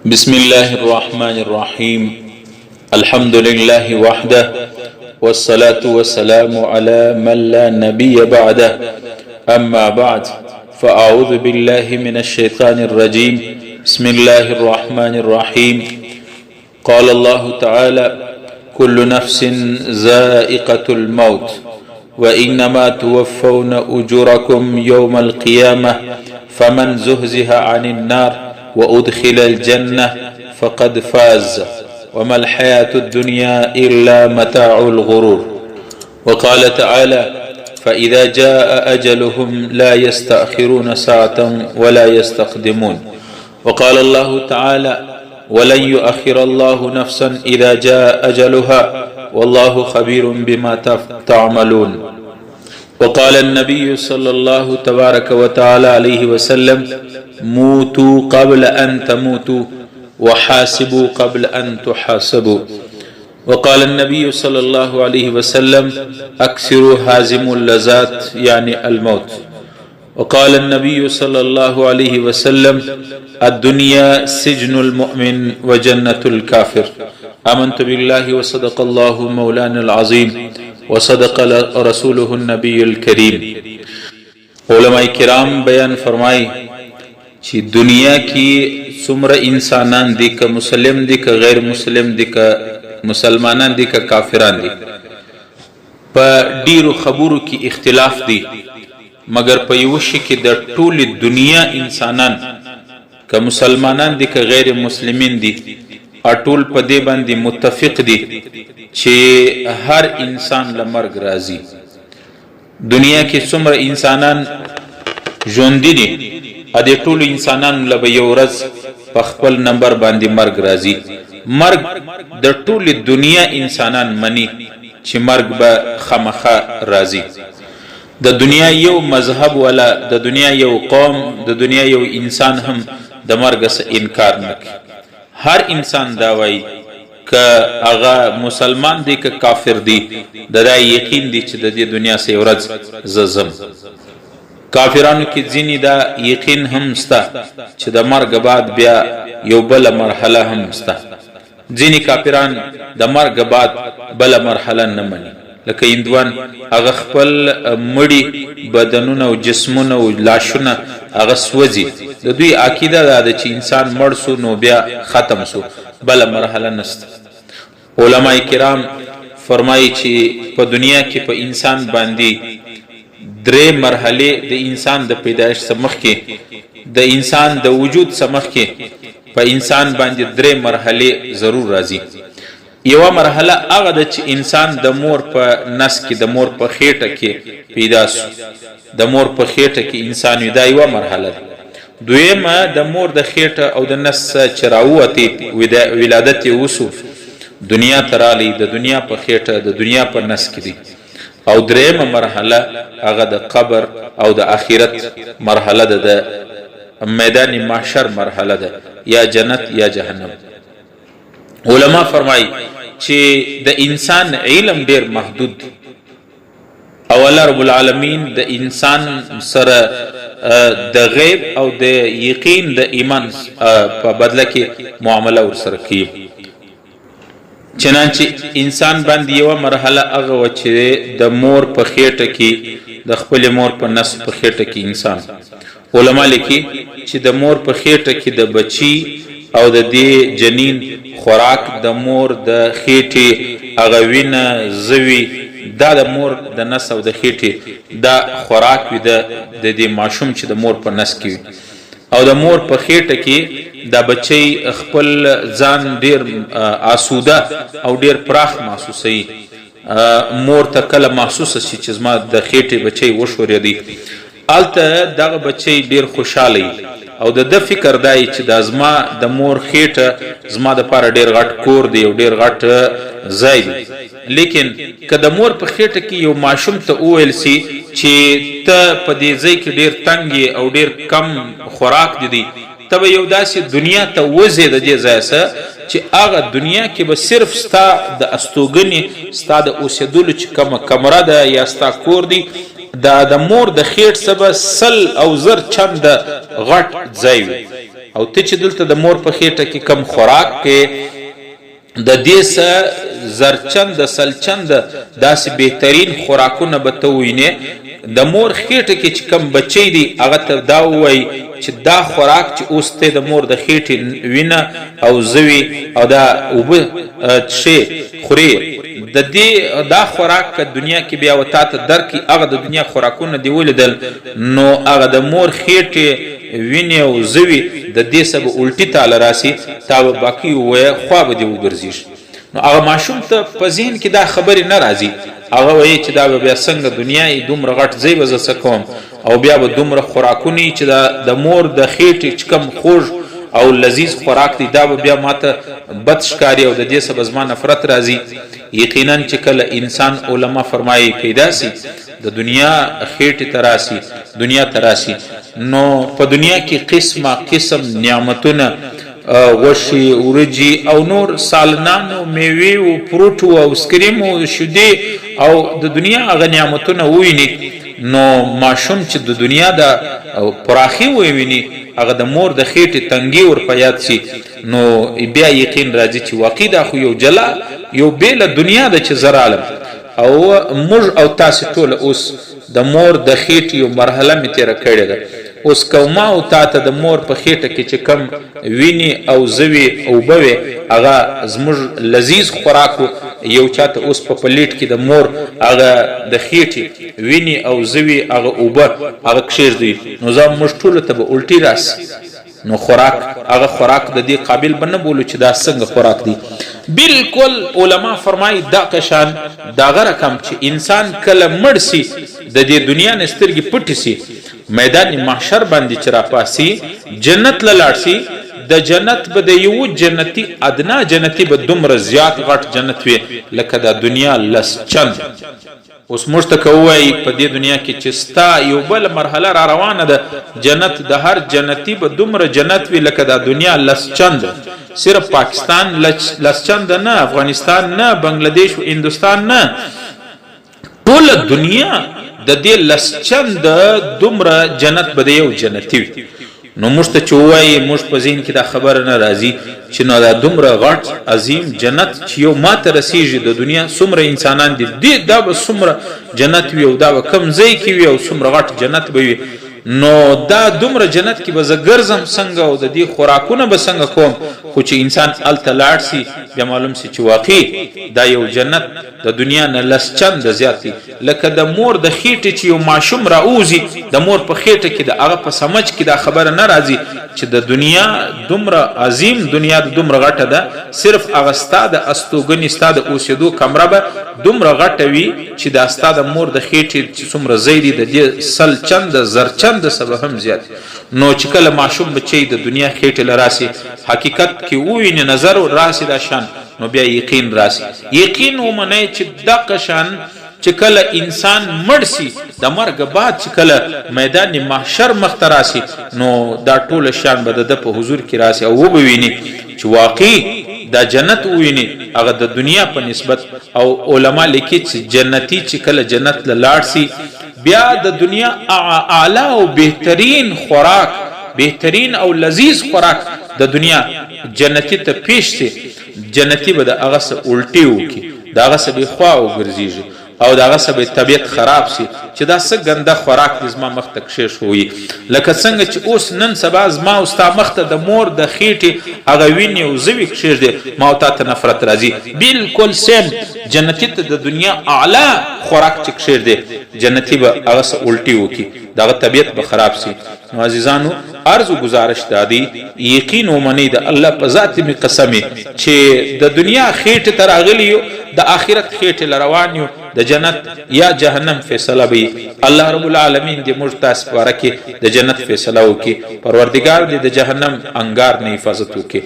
بسم الله الرحمن الرحيم الحمد لله وحده والصلاة والسلام على من لا نبي بعده أما بعد فأعوذ بالله من الشيطان الرجيم بسم الله الرحمن الرحيم قال الله تعالى كل نفس ذائقة الموت وإنما توفون أجوركم يوم القيامة فمن زهزها عن النار وأدخل الجنة فقد فاز وما الحياة الدنيا إلا متاع الغرور وقال تعالى فإذا جاء أجلهم لا يستأخرون ساعة ولا يستقدمون وقال الله تعالى ولن يؤخر الله نفسا إذا جاء أجلها والله خبير بما تعملون وقال النبي صلى الله تبارك وتعالى عليه وسلم موتوا قبل أن تموتوا وحاسبوا قبل أن تحاسبوا وقال النبي صلى الله عليه وسلم أكثروا هازم اللذات يعني الموت وقال النبي صلى الله عليه وسلم الدنيا سجن المؤمن وجنة الكافر آمنت بالله وصدق الله مولانا العظيم وصدق رسوله النبي الكريم علماء کرام بیان فرمائی چې دنیا کې څومره انسانان دي که مسلم دي که غیر مسلم دي که مسلمانان دي که کافران دي په ډیرو خبرو کې اختلاف دي مگر په یو شي کې د ټولې دنیا انسانان که مسلمانان دي که غیر مسلمین دي ټول په دې باندې متفق دي چې هر انسان له مرګ راځي دنیا کې څومره انسانان ژوندي دي ا دې ټول انسانانو له به یو ورځ په خپل نمبر باندې مرګ راځي مرګ د ټول دنیا انسانان مني چې مرګ به خامخا راځي د دنیا یو مذهب ولا د دنیا یو قوم د دنیا یو انسان هم د مرګ څخه انکار نه کوي هر انسان دا وایي که هغه مسلمان دی که کافر دی د دا یقین دی چې د دې دنیا څخه ورځ زم کافرانو کې ځینې دا یقین هم سته چې د مرګ بعد بیا یو بل مرحله هم سته ځینې کافران د مرګ بعد بل مرحله نه مني لکه هندوان هغه خپل مړي بدنونه او جسمونه او لاشونه هغه سوځي د دوی عقیده دا ده چې انسان مړ سو نو بیا ختم سو بل مرحله نشته علماء کرام فرمایي چې په دنیا کې په انسان باندې درې مرحله د انسان د پیدایش سمخ کې د انسان د وجود سمخ کې په انسان باندې درې مرحله ضرور راځي یو مرحله هغه د چې انسان د مور په نس کې د مور په خېټه کې پیدا شو د مور په خېټه کې انسان دا یو مرحله ده دویمه د مور د خېټه او د نس چراوتی ولادت وسو دنیا ترالی د دنیا په خېټه د دنیا په نس کې دي او دریمه مرحله هغه د قبر او د آخرت مرحله ده د میدان محشر مرحله ده یا جنت یا جهنم علما فرمایي چې د انسان علم ډیر محدود او الله رب العالمین د انسان سره د غیب او د یقین د ایمان په بدله کې معامله ورسره کوي چنانچه انسان باندې یو مرحله هغه و چې د مور په خېټه کې د خپل مور په نس په خېټه کې انسان علما لیکي چې د مور په خېټه کې د بچي او د دې جنین خوراک د مور د خېټې هغه وینه زوی دا د مور د نس او د خېټې دا خوراک وي د دې ماشوم چې د مور په نس کې او د مور په خېټه کې دا بچي خپل ځان ډیر آسوده او ډیر پراخ محسوسوي مور ته کله محسوسه شي چې زما د خېټې بچي وشورېدی الته دغه بچي ډیر خوشاله او د فکر دای چې د ازما د مور خېټه زما د پاره ډیر غټ کور دی او ډیر غټ ځای دی لیکن که د مور په خېټه کې یو ماشوم ته وویل سي چې ته په دې ځای کې ډیر تنګ او ډیر کم خوراک دی ته یو داسې دنیا ته وځې د دې ځای سره چې هغه دنیا کې به صرف ستا د استوګنې ستا د اوسېدلو چې کومه کمره ده یا ستا کور دی دا د مور د خېټ سبا سل او زر چند غټ ځای وي او ته چې دلته د مور په خېټه کې کم خوراک کې د دې سه زرچند سلچند داسې بهترین خوراکونه به ته ووینې د مور خېټه کې چې کم بچی دی هغه ته دا ووایي چې دا خوراک چې اوس ته د مور د خېټې وینه او زوی او دا اوبه څښې خورې د دې دا خوراک که دنیا کې بیا و تا ته درکړي هغه د دنیا خوراکونه دې ولیدل نو هغه د مور خېټې وینې او زوی د دې څه به الټي تاله راسي تا به باقي ووایه خوا به دې وګرځېږي نو هغه ماشوم ته په ذهن کې دا خبرې نه راځي هغه وایي چې دا به بیا څنګه دنیا یې دومره غټ ځای به زه څه کوم او بیا به دومره خوراکونه چې د مور د خېټې چې کوم خوږ او لذیذ خوراک دی دا به بیا ماته بد ښکاري او د دې څه به زما نفرت راځي یقینا چې کله انسان علما فرمایي پیدا سي د دنیا خېټې ته راسي دنیا ته راسي نو په دنیا کې قسمه قسم نعمتونه غوښې ورجې او نور سالنانو میوې او فروټ او اسکریم او شیدې او د دنیا هغه نعمتونه وویني نو ماشوم چې د دنیا د پراخي وویني هغه د مور د خېټې تنګي ور په یاد سي نو بیا یقین راځي چې واقع دا خو یو جلا یو بیله دنیا ده چې زر عالم او موږ او تاسې ټوله اوس د مور د خېټې یو مرحله مې تېره کړې ده اوس کوما او تا ته د مور په خېټه کې چې کم ویني او زوی او بوي هغه زموږ لذیذ خوراکو یو چاته اوس په پلیټ کې د مور هغه د خېټې ویني او زوی هغه اوبه هغه کښېږدي نو زه موږ ټولو ته به الټي راسي نو خوراک هغه خوراک د دې قابل به نه بولو چې دا څنګه خوراک دی بالکل علما فرمایي دا قشان دغه رقم چې انسان کله مړ سي د دې دنیا نه سترګې پټې سي میدان محشر باندې چې راپاسي جنت له لاړ سي د جنت به د یو جنتي ادنا جنتي به دومره زیات غټ جنت وي لکه د دنیا لس چند اوس موږ ته کوی په دې دنیا کې چې ستا یو بل مرحله را روانه ده جنت د هر جنتي به دومره جنت وي لکه د دنیا لس چند صرف پاکستان لس چند نه افغانستان نه بنگلاديش او هندوستان نه ټول دنیا د دې لس چند دومره جنت به یو جنتي وي نو موږ ته چې ووایي موږ په ذهن کې دا خبره نه راځي چې نو دا دومره غټ عظیم جنت چې یو ماته رسیږي د دنیا څومره انسانان دي دا به څومره جنت وي او دا به کم ځای کې وي او څومره غټ جنت به وي نو دا دومره جنت کې به زه ګرځم څنګه او د دې خوراکونه به څنګه کوم خو چې انسان هلته لاړ سي بیا معلوم سي چې واقعي دا یو جنت د دنیا نه لس چنده زیات دی لکه د مور د خېټې چې یو ماشوم راوځي د مور په خېټه کې د هغه په سمج کې دا خبره نه راځي چې د دنیا دومره عظیم دنیا دومره غټه ده صرف هغه ستا د استوګنې ستا د اوسېدو کمره به دومره غټه وي چې دا ستا د مور د خېټې چې څومره ځای دی د دې سل چنده زر چنده سبه هم زیات نو چې کله ماشوم بچی د دنیا خېټې له راسي حقیقت کې وویني نظر راسي دا شان نو بیا یقین راسي یقین ومنئ چې دغه شان چې کله انسان مړ سي د مرګ بعد چې کله میدان محشر مخته راسي نو دا ټول شان به د په حضور کې راسي او وبویني چې واقعي دا جنت وویني هغه د دنیا په نسبت او علما لیکي چې جنتی چې کله جنت له لاړ سي بیا د دنیا اعلی او بهترین خوراک بهترین او لذیذ خوراک د دنیا جنتی ته پیش سي جنتی به د هغه څه الټي وکړي د هغه څه به خوا وګرځېږي او دغه سبب طبیعت خراب سي چې دا څه ګنده خوراک زما مخ ته کښې شوی لکه څنګه چې اوس نن سبا زما او ستا مخ ته د مور د خېټې هغه وینې او زوی کښېږدي ما او تا ته نفرت راځي بالکل سیم جنتي ته د دنیا اعلی خوراک چې کښېږدي جنتي به هغه څه الټي وکړي دغه طبیعت به خراب سي نو عزیزانو عرض و گزارش دادی یقین ومنئ د الله په ذات می قسم چې د دنیا خېټه تر اغلیو د آخرت خېټه لروان یو د جنت یا جهنم فیصله وي الله رب العالمین دې موږ تاسو لپاره کې د جنت فیصله وکړي پروردگار دې د جهنم انګار نه حفاظت وکړي